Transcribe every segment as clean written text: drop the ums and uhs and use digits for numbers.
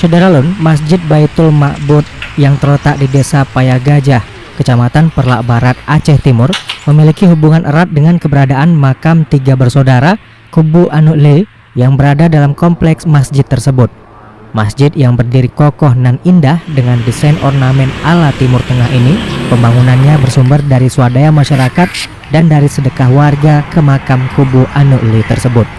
Saudara Masjid Baitul Ma'bud yang terletak di Desa Payagajah, Kecamatan Perlak Barat, Aceh Timur, memiliki hubungan erat dengan keberadaan makam tiga bersaudara Kubu Anu Le yang berada dalam kompleks masjid tersebut. Masjid yang berdiri kokoh nan indah dengan desain ornamen ala Timur Tengah ini, pembangunannya bersumber dari swadaya masyarakat dan dari sedekah warga ke makam Kubu Anu Le tersebut.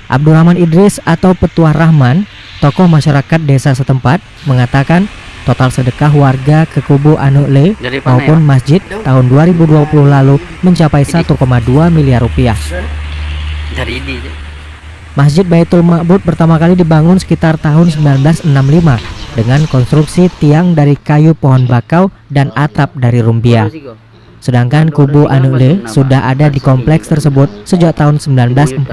Abdurrahman Idris atau Petuah Rahman, tokoh masyarakat desa setempat, mengatakan total sedekah warga ke Kubu Anu Le maupun masjid tahun 2020 lalu mencapai 1,2 miliar rupiah. Masjid Baitul Ma'bud pertama kali dibangun sekitar tahun 1965 dengan konstruksi tiang dari kayu pohon bakau dan atap dari rumbia. Sedangkan Kubu Anu Le sudah ada di kompleks tersebut sejak tahun 1946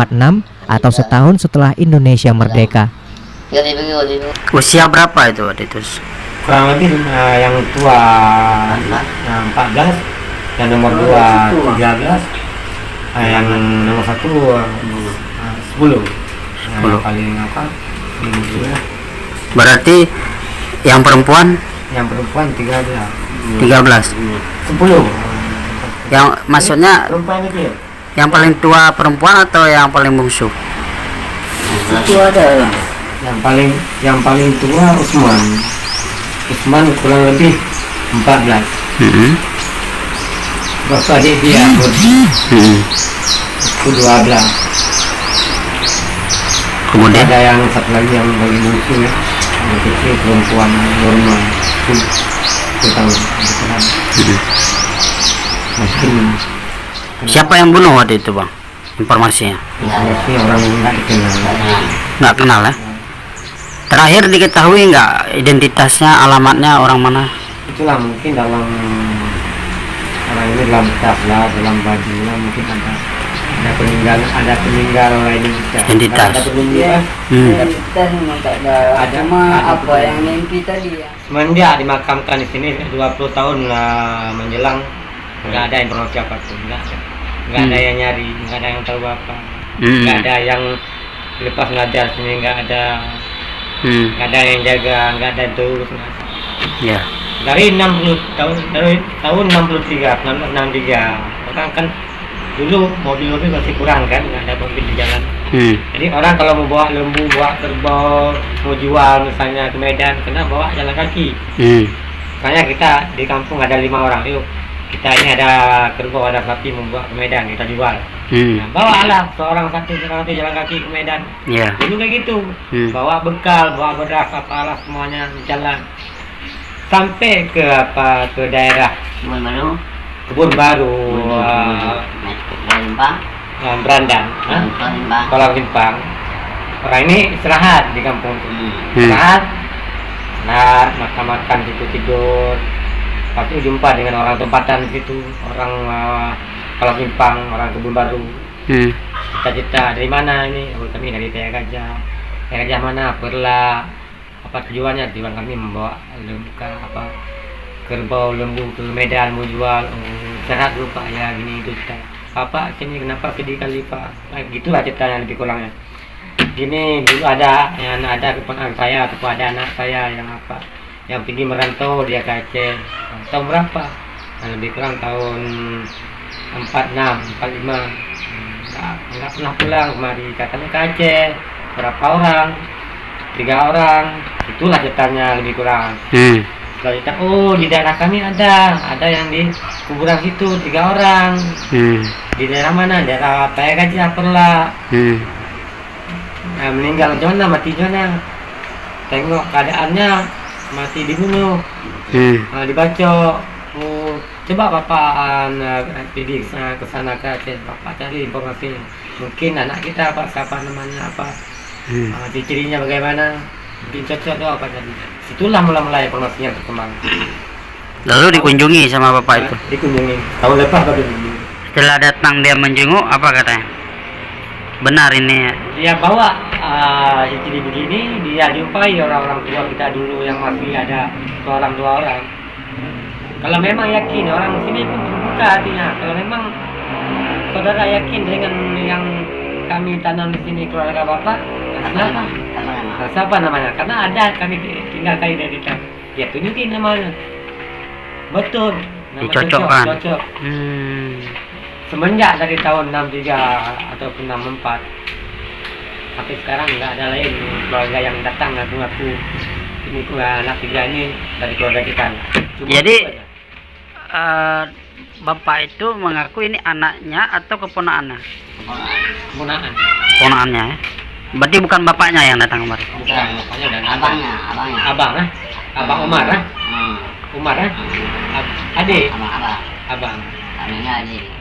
atau setahun setelah Indonesia merdeka. Usia berapa itu waktu itu? Kurang lebih yang tua 14, yang nomor 2 13, yang nomor 1 10. Yang paling apa? Berarti yang perempuan? Yang perempuan 13. 10. Yang maksudnya yang paling tua perempuan atau yang paling bungsu? Itu ada yang paling tua Usman kurang lebih 14. Bapak adik dia itu 12. Kemudian ada yang satu lagi yang paling bungsu ya, yang kecil perempuan normal 10 tahun. Siapa yang bunuh waktu itu, Bang? Informasinya? Informasi orang nggak dikenal. Nggak kenal ya? Terakhir diketahui nggak identitasnya, alamatnya orang mana? Itulah mungkin dalam orang ini dalam tas lah, dalam bajunya mungkin ada peninggal ini identitas. Identitas ada apa yang mimpi tadi ya? Semenjak dimakamkan di sini 20 tahun lah menjelang, nggak ada informasi apapun, nggak ada yang nyari, nggak ada yang tahu apa, nggak ada yang lepas ngajar sini, nggak ada yang jaga, nggak ada terus. Ya. Dari 60 tahun, dari tahun 63 orang kan dulu mobil masih kurang kan, nggak ada mobil di jalan. Jadi orang kalau mau bawa lembu, bawa kerbau, mau jual misalnya ke Medan, kena bawa jalan kaki. Makanya kita di kampung ada 5 orang, yuk kita ini ada kerbau, ada sapi mau bawa ke Medan, kita jual. Nah, bawalah seorang satu jalan kaki ke Medan. Dulu kayak gitu, bawa bekal, bawa beras, apalah semuanya jalan sampai ke daerah Kebun Baru, Brandan, Kolam Limpang. Orang ini istirahat di kampung itu, istirahat, makan tidur. Pasti jumpa dengan orang tempatan di situ, orang Kolam Limpang, orang Kebun Baru. Cita-cita dari mana ini? Kami dari Payagajah. Payagajah mana? Perla. Apa tujuannya? Tujuan kami membawa kerbau, lembu ke Medan mau jual. Sehat dulu Pak ya, gini itu kita. Bapak sini kenapa sedih kali Pak? Nah, gitulah ceritanya lebih kurangnya. Gini dulu ada keponakan saya atau ada anak saya yang pergi merantau, dia ke Aceh. Tahun berapa? Nah, lebih kurang tahun 46, 45. Nggak pernah pulang kemari, katanya ke Aceh. Berapa orang? 3 orang. Itulah ceritanya lebih kurang. Setelah kita, di daerah kami ada yang di kuburan situ 3 orang. Di daerah mana? Daerah Payagajah, Perla. Nah, meninggal Jona, mati Jona. Tengok keadaannya mati dibunuh. Dibaca. Coba Bapak pergi ke sana ke Aceh, Bapak cari informasi. Mungkin anak kita siapa namanya ciri-cirinya bagaimana, mungkin cocok atau apa tadi. Itulah mula-mula informasinya berkembang. Lalu dikunjungi sama Bapak itu? Dikunjungi tahun lepas baru. Setelah datang dia menjenguk, apa katanya? Benar ini? Dia bawa ciri begini, dia jumpai orang-orang tua kita dulu yang masih ada 2 orang. Kalau memang yakin orang sini pun terbuka hatinya. Kalau memang saudara yakin dengan yang kami tanam di sini keluarga Bapak, Kenapa? Nah, siapa namanya? Karena ada kami tinggal kali identitas. Ya tunjukin namanya. Betul. Nama Dicocokkan. Cocok. Semenjak dari tahun 63 ataupun 64 sampai sekarang nggak ada lain keluarga yang datang ngaku-ngaku ini anak tiga ini dari keluarga kita. Cuma Jadi, itu aja. bapak itu mengaku ini anaknya atau keponakannya? Keponakan. Keponakannya ya? Berarti bukan bapaknya yang datang kemarin? Bukan, makanya dan Abangnya. abang ah, abang Umar ah, Umar ah, adik, Abang. abang. Abangnya adik.